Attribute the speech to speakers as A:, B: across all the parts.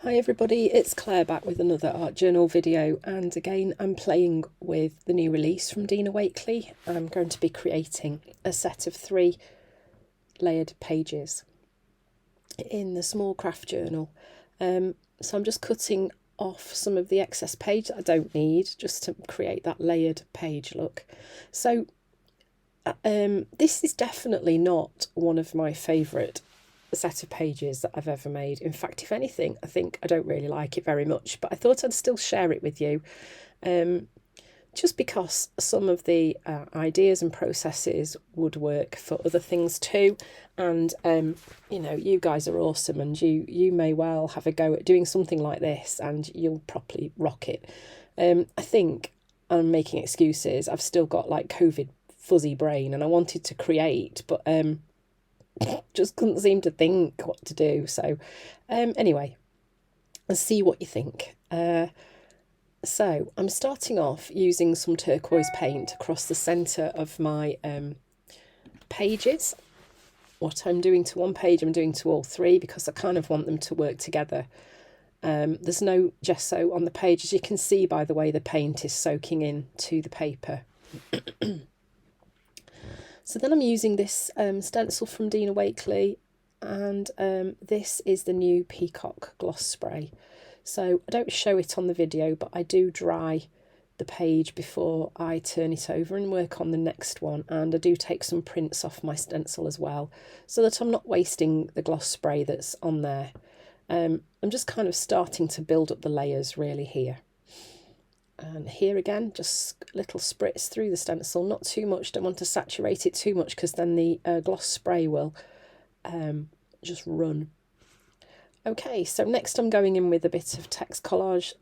A: Hi everybody, it's Claire back with another art journal video, and again I'm playing with the new release from Dina Wakley. I'm going to be creating a set of 3 layered pages in the small craft journal. So I'm just cutting off some of the excess page that I don't need, just to create that layered page look. So this is definitely not one of my favourite set of pages that I've ever made. In fact, if anything, I think I don't really like it very much, but I thought I'd still share it with you, just because some of the ideas and processes would work for other things too. And you know, you guys are awesome, and you may well have a go at doing something like this and you'll properly rock it. I think I'm making excuses. I've still got like COVID fuzzy brain and I wanted to create, but just couldn't seem to think what to do. So anyway, let's see what you think. So I'm starting off using some turquoise paint across the centre of my pages. What I'm doing to one page, I'm doing to all 3 because I kind of want them to work together. There's no gesso on the page, as you can see by the way the paint is soaking in to the paper. So then I'm using this stencil from Dina Wakley, and this is the new Peacock gloss spray. So I don't show it on the video, but I do dry the page before I turn it over and work on the next one, and I do take some prints off my stencil as well, so that I'm not wasting the gloss spray that's on there. I'm just kind of starting to build up the layers really here. And here again, just little spritz through the stencil, not too much, don't want to saturate it too much because then the gloss spray will just run. Okay, so next I'm going in with a bit of text collage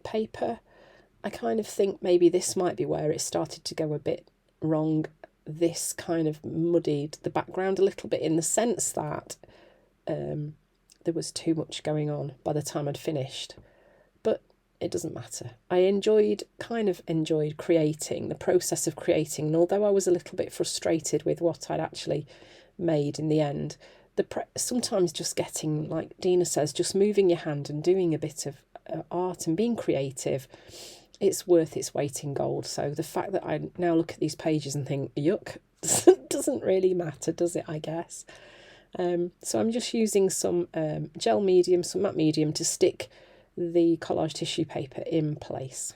A: paper. I kind of think maybe this might be where it started to go a bit wrong. This kind of muddied the background a little bit, in the sense that there was too much going on by the time I'd finished. But it doesn't matter. I kind of enjoyed creating, the process of creating, and although I was a little bit frustrated with what I'd actually made in the end, sometimes just getting, like Dina says, just moving your hand and doing a bit of art and being creative, it's worth its weight in gold. So the fact that I now look at these pages and think, yuck, doesn't really matter, does it, I guess? So I'm just using some gel medium, some matte medium to stick the collage tissue paper in place.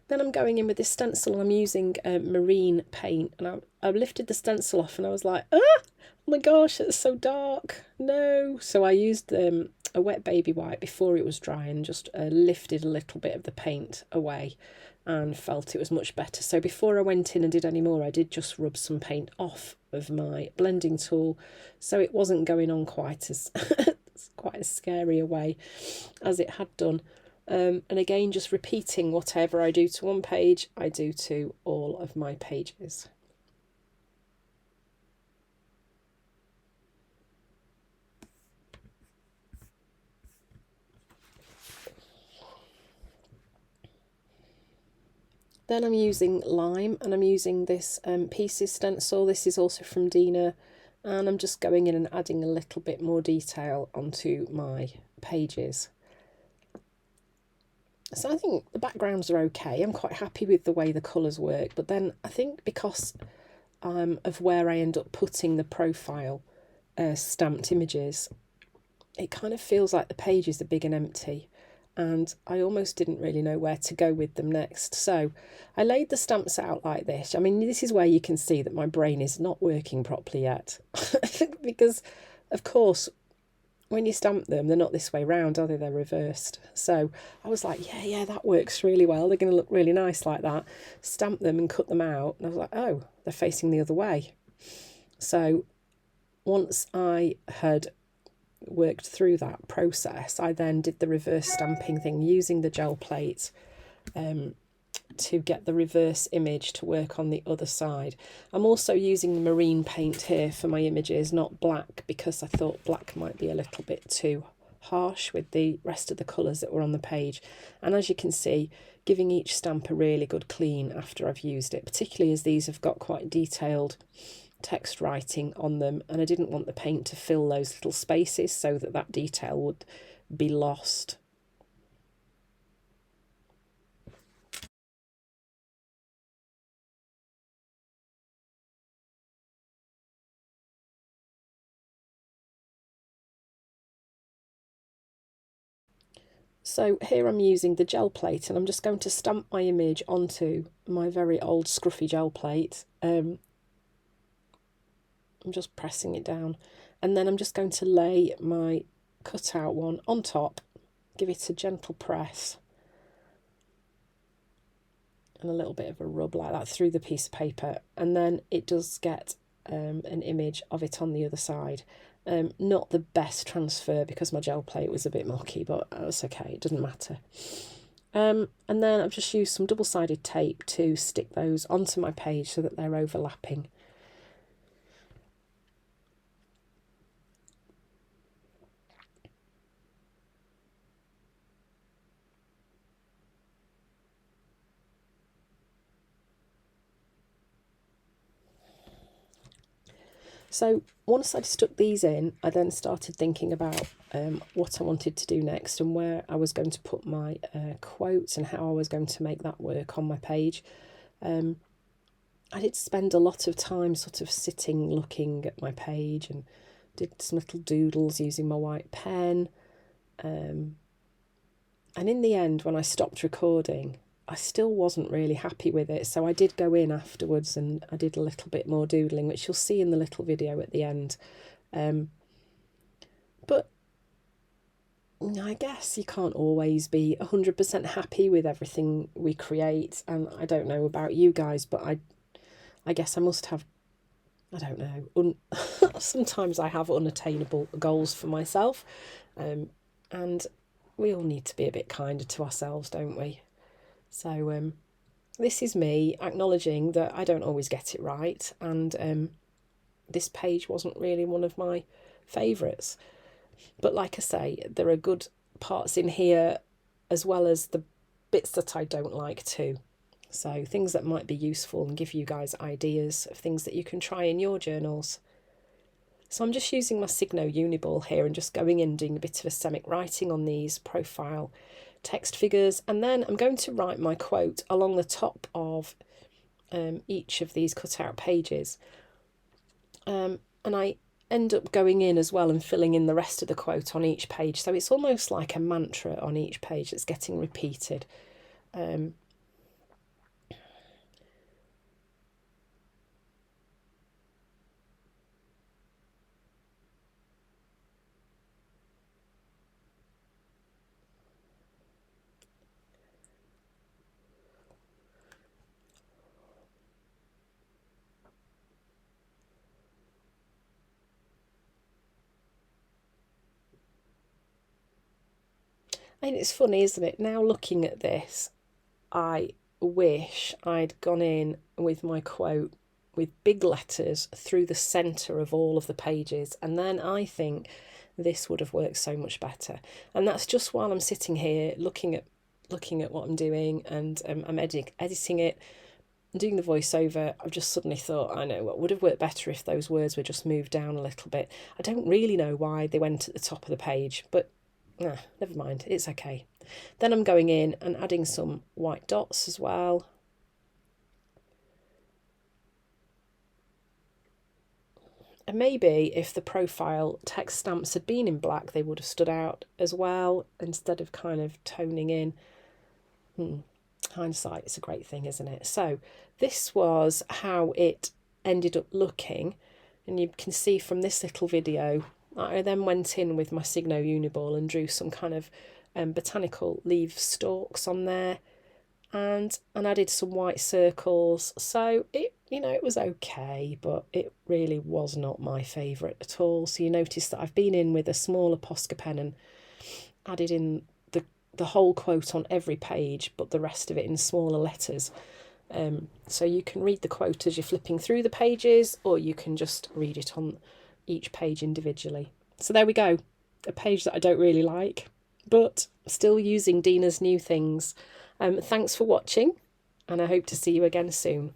A: Then I'm going in with this stencil, and I'm using marine paint, and I lifted the stencil off and I was like, oh my gosh, it's so dark, no. So I used a wet baby wipe before it was dry and just lifted a little bit of the paint away, and felt it was much better. So before I went in and did any more, I did just rub some paint off of my blending tool, so it wasn't going on quite as quite as scary a way as it had done. And again, just repeating whatever I do to one page, I do to all of my pages. Then I'm using lime, and I'm using this Pieces stencil. This is also from Dina, and I'm just going in and adding a little bit more detail onto my pages. So I think the backgrounds are okay. I'm quite happy with the way the colours work, but then I think because of where I end up putting the profile stamped images, it kind of feels like the pages are big and empty, and I almost didn't really know where to go with them next. So I laid the stamps out like this. I mean, this is where you can see that my brain is not working properly yet because, of course, when you stamp them, they're not this way round, are they? They're reversed. So I was like, yeah, that works really well. They're going to look really nice like that. Stamp them and cut them out. And I was like, oh, they're facing the other way. So once I had worked through that process, I then did the reverse stamping thing using the gel plate to get the reverse image to work on the other side. I'm also using the marine paint here for my images, not black, because I thought black might be a little bit too harsh with the rest of the colours that were on the page. And as you can see, giving each stamp a really good clean after I've used it, particularly as these have got quite detailed text writing on them, and I didn't want the paint to fill those little spaces so that that detail would be lost. So here I'm using the gel plate, and I'm just going to stamp my image onto my very old scruffy gel plate. I'm just pressing it down, and then I'm just going to lay my cutout one on top, give it a gentle press and a little bit of a rub like that through the piece of paper, and then it does get an image of it on the other side. Not the best transfer because my gel plate was a bit mucky, but that's okay, it doesn't matter. And then I've just used some double-sided tape to stick those onto my page so that they're overlapping. So once I'd stuck these in, I then started thinking about what I wanted to do next and where I was going to put my quotes and how I was going to make that work on my page. I did spend a lot of time sort of sitting looking at my page and did some little doodles using my white pen. And in the end, when I stopped recording, I still wasn't really happy with it. So I did go in afterwards and I did a little bit more doodling, which you'll see in the little video at the end. But I guess you can't always be 100% happy with everything we create. And I don't know about you guys, but I guess I must have, I don't know, sometimes I have unattainable goals for myself. And we all need to be a bit kinder to ourselves, don't we? So this is me acknowledging that I don't always get it right, and this page wasn't really one of my favourites. But like I say, there are good parts in here as well as the bits that I don't like too. So things that might be useful and give you guys ideas of things that you can try in your journals. So I'm just using my Signo Uniball here and just going in doing a bit of a writing on these profile text figures, and then I'm going to write my quote along the top of each of these cutout pages, and I end up going in as well and filling in the rest of the quote on each page, so it's almost like a mantra on each page that's getting repeated. And it's funny, isn't it? Now looking at this, I wish I'd gone in with my quote with big letters through the centre of all of the pages, and then I think this would have worked so much better. And that's just while I'm sitting here looking at what I'm doing, and I'm editing it, doing the voiceover. I've just suddenly thought, I know what would have worked better if those words were just moved down a little bit. I don't really know why they went at the top of the page, but never mind, it's okay. Then I'm going in and adding some white dots as well. And maybe if the profile text stamps had been in black, they would have stood out as well, instead of kind of toning in. Hindsight is a great thing, isn't it? So this was how it ended up looking. And you can see from this little video, I then went in with my Signo Uniball and drew some kind of botanical leaf stalks on there, and added some white circles. So it was okay, but it really was not my favourite at all. So you notice that I've been in with a smaller Posca pen and added in the whole quote on every page, but the rest of it in smaller letters. So you can read the quote as you're flipping through the pages, or you can just read it on each page individually. So there we go, a page that I don't really like, but still using Dina's new things. Thanks for watching, and I hope to see you again soon.